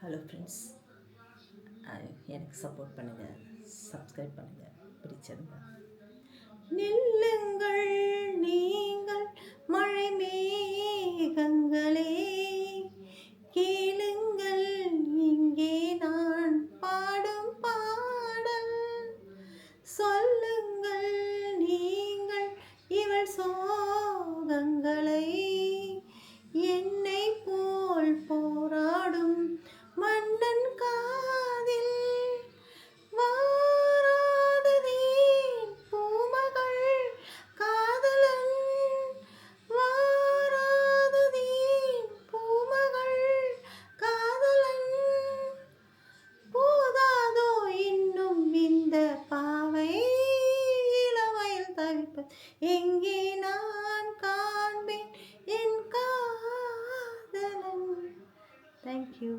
Hello friends, எனக்கு support பண்ணுங்கள், subscribe பண்ணுங்கள், பிடிச்சிருந்தா. நில்லுங்கள் நீங்கள் மழை மேகங்களே, கேளுங்கள் இங்கே நான் பாடும் பாடல். சொல்லுங்கள் நீங்கள் இவள் சோகங்களை, என்னை போல் போராடும் மன்னன் காதில். வாராததேன் பூமகள் காதலன், வாராததேன் பூமகள் காதலன். போதாதோ இன்னும் இந்த பாவை இளமையில் தவிப்ப, எங்கே நான் காண்பேன் என் காதலன். தேங்க்யூ.